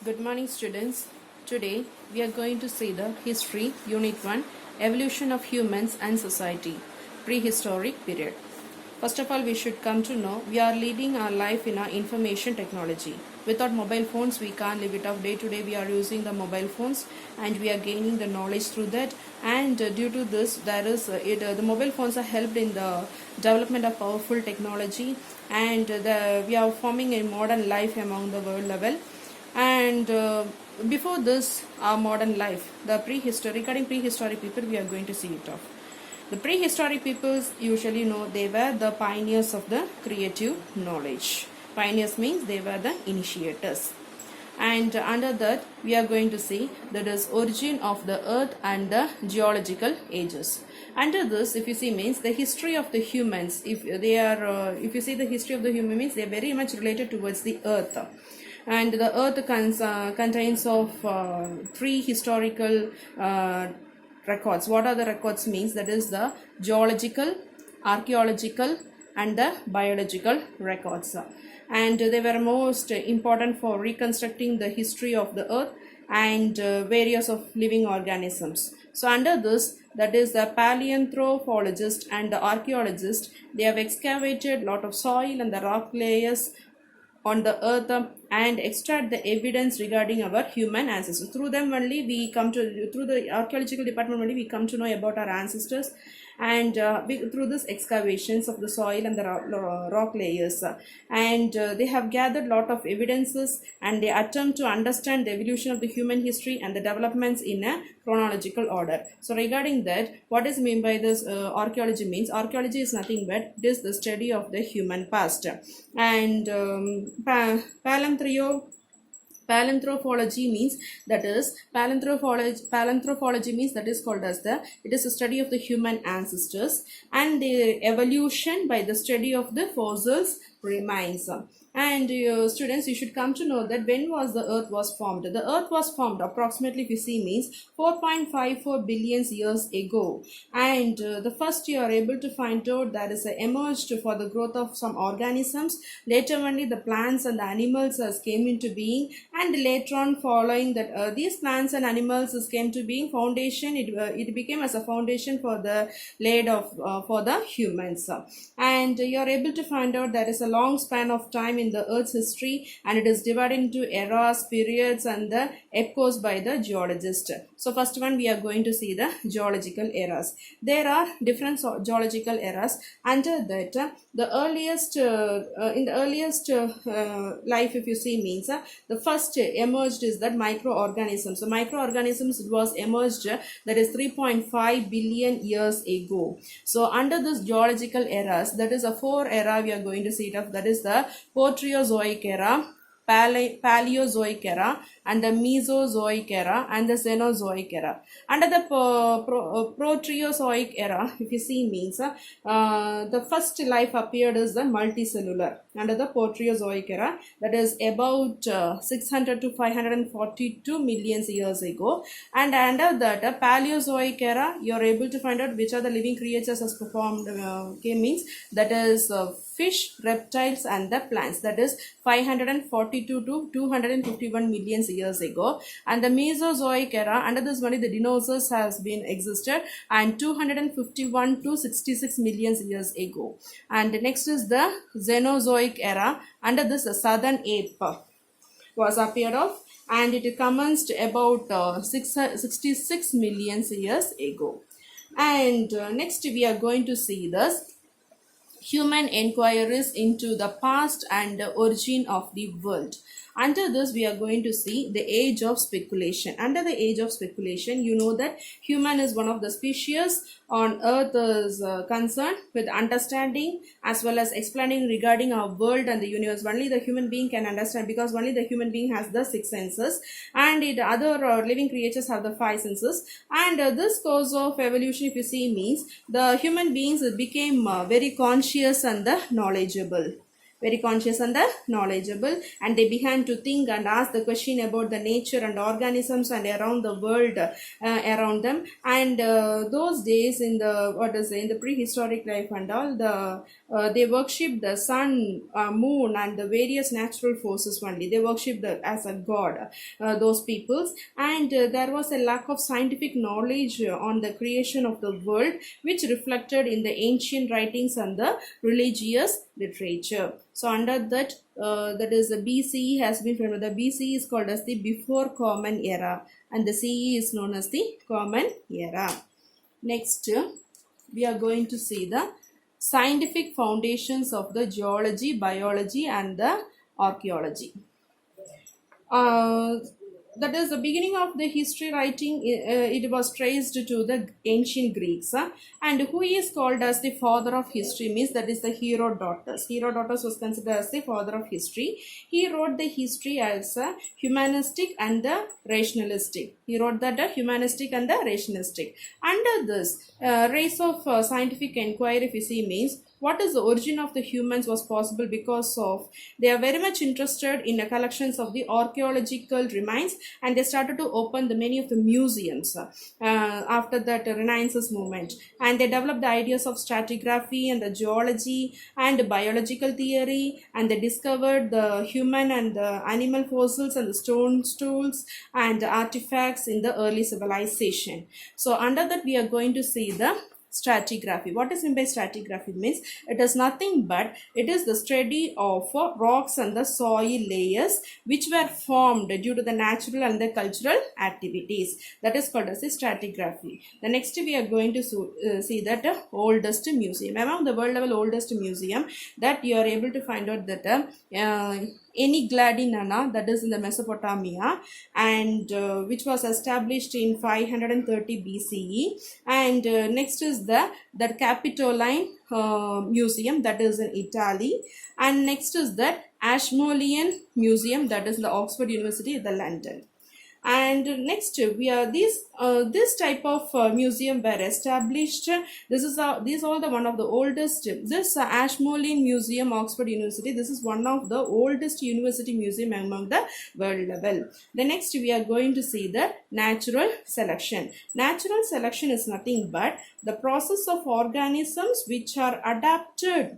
Good morning, students. Today we are going to see the History, Unit 1, Evolution of Humans and Society, Prehistoric Period. First of all, we should come to know we are leading our life in our information technology. Without mobile phones, we can't live it off. Day to day, we are using the mobile phones and we are gaining the knowledge through that. And due to this, the mobile phones are helped in the development of powerful technology, and we are forming a modern life among the world level. And before this, our modern life, regarding prehistoric people, we are going to see it off. The prehistoric peoples usually know they were the pioneers of the creative knowledge. Pioneers means they were the initiators. And under that, we are going to see that is origin of the earth and the geological ages. Under this, if you see, means the history of the humans. If you see the history of the human means they are very much related towards the earth. And the earth contains of three historical records. What are the records means? That is the geological, archaeological and the biological records. And they were most important for reconstructing the history of the earth and various of living organisms. So under this, that is the paleoanthropologist and the archaeologist, they have excavated lot of soil and the rock layers on the earth and extract the evidence regarding our human ancestors. Through them only we come to, through the archaeological department only we come to know about our ancestors, and through this excavations of the soil and the rock layers, and they have gathered lot of evidences, and they attempt to understand the evolution of the human history and the developments in a chronological order. So regarding that, what is meant by this archaeology means? Archaeology is nothing but it is the study of the human past. And paleanthropology means that is paleanthropology means that is called as it is a study of the human ancestors and the evolution by the study of the fossils remains. And students, you should come to know that when was the earth was formed. The earth was formed approximately, if you see, means 4.54 billion years ago, and the first you are able to find out that is emerged for the growth of some organisms. Later only the plants and the animals came into being, and later on following that these plants and animals came to being, foundation it became as a foundation for the laid of for the humans. And you are able to find out there is a long span of time in the earth's history, and it is divided into eras, periods and the epochs by the geologist. So first one we are going to see the geological eras. There are different geological eras. Under that, the earliest in the earliest life, if you see, means the first emerged is that microorganisms. So microorganisms was emerged that is 3.5 billion years ago. So under this geological eras, that is a four era we are going to see it of. That is the Proterozoic era, Paleozoic era, and the Mesozoic era, and the Cenozoic era. Under the Proterozoic era, if you see, means the first life appeared as the multicellular. Under the Proterozoic era, that is about 600 to 542 million years ago. And under that Paleozoic era, you are able to find out which are the living creatures has performed means that is fish, reptiles and the plants. That is 542 to 251 million years ago. And the Mesozoic era, under this only the dinosaurs has been existed, and 251 to 66 million years ago. And next is the Cenozoic era. Under this the southern ape was appeared of, and it commenced about 66 million years ago. And next we are going to see this human inquiries into the past and the origin of the world. Under this, we are going to see the age of speculation. Under the age of speculation, you know that human is one of the species on earth is concerned with understanding as well as explaining regarding our world and the universe. Only the human being can understand, because only the human being has the six senses, and other living creatures have the five senses. And this course of evolution, if you see, means the human beings became very conscious and the knowledgeable. very conscious and knowledgeable, and they began to think and ask the question about the nature and organisms and around the world around them. And those days in the in the prehistoric life and all, they worshipped the sun, moon, and the various natural forces only. They worshipped as a god, those peoples. And there was a lack of scientific knowledge on the creation of the world, which reflected in the ancient writings and the religious literature. So under that, that is the BCE has been found. The BCE is called as the before common era, and the CE is known as the common era. Next, we are going to see the scientific foundations of the geology, biology, and the archaeology. That is the beginning of the history writing. It was traced to the ancient Greeks, and who is called as the father of history means that is the Herodotus. Herodotus was considered as the father of history. He wrote the history as humanistic and the rationalistic. He wrote that humanistic and the rationalistic. Under this race of scientific inquiry, if you see, means what is the origin of the humans was possible because of they are very much interested in the collections of the archaeological remains, and they started to open the many of the museums after that Renaissance movement, and they developed the ideas of stratigraphy and the geology and biological theory, and they discovered the human and the animal fossils and the stone tools and artifacts in the early civilization. So under that we are going to see the stratigraphy. What is meant by stratigraphy means it is nothing but it is the study of rocks and the soil layers which were formed due to the natural and the cultural activities. That is called as the stratigraphy. The next we are going to see that oldest museum. Among the world level oldest museum that you are able to find out that Enigladinana, that is in the Mesopotamia, and which was established in 530 BCE. And next is that Capitoline Museum, that is in Italy. And next is that Ashmolean Museum, that is in the Oxford University, the London. And next we are this type of museum were established. This is all the one of the oldest. This Ashmolean Museum, Oxford University, this is one of the oldest university museum among the world level. The next we are going to see the natural selection. Natural selection is nothing but the process of organisms which are adapted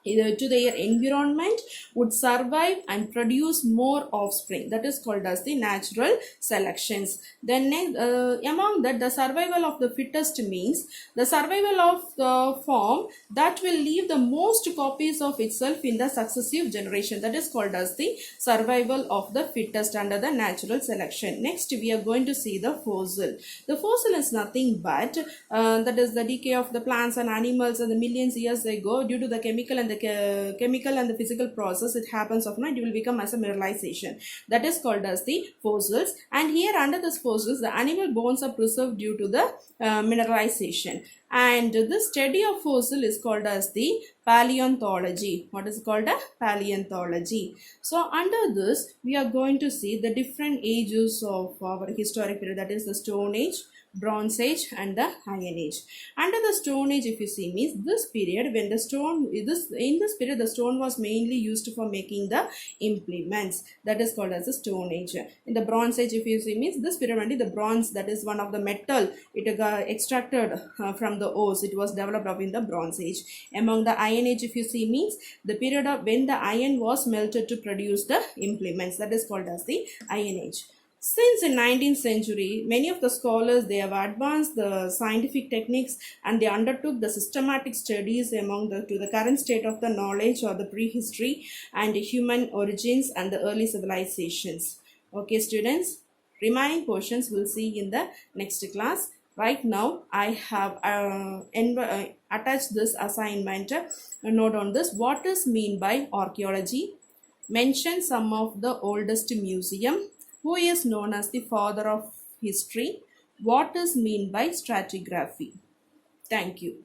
to their environment would survive and produce more offspring. That is called as the natural selections. Then among that, the survival of the fittest means the survival of the form that will leave the most copies of itself in the successive generation. That is called as the survival of the fittest under the natural selection. Next we are going to see the fossil. The fossil is nothing but that is the decay of the plants and animals and the millions years ago due to the chemical and the physical process. It happens of night, it will become as a mineralization. That is called as the fossils. And here under this fossils, the animal bones are preserved due to the mineralization. And this study of fossil is called as the paleontology. What is called a paleontology? So under this, we are going to see the different ages of our historic period. That is the Stone Age, Bronze Age, and the Iron Age. Under the Stone Age, if you see, means this period when the stone in this period the stone was mainly used for making the implements. That is called as the Stone Age. In the Bronze Age, if you see, means this period only the bronze, that is one of the metal, it got extracted from the ores. It was developed in the Bronze Age. Among the Iron Age, if you see, means the period of when the iron was melted to produce the implements. That is called as the Iron Age. Since in 19th century, many of the scholars, they have advanced the scientific techniques and they undertook the systematic studies to the current state of the knowledge or the prehistory and human origins and the early civilizations. Okay, students, remaining portions we'll see in the next class. Right now, I have attached this assignment. Note on this. What is mean by archaeology? Mention some of the oldest museum. Who is known as the father of history? What is mean by stratigraphy? Thank you.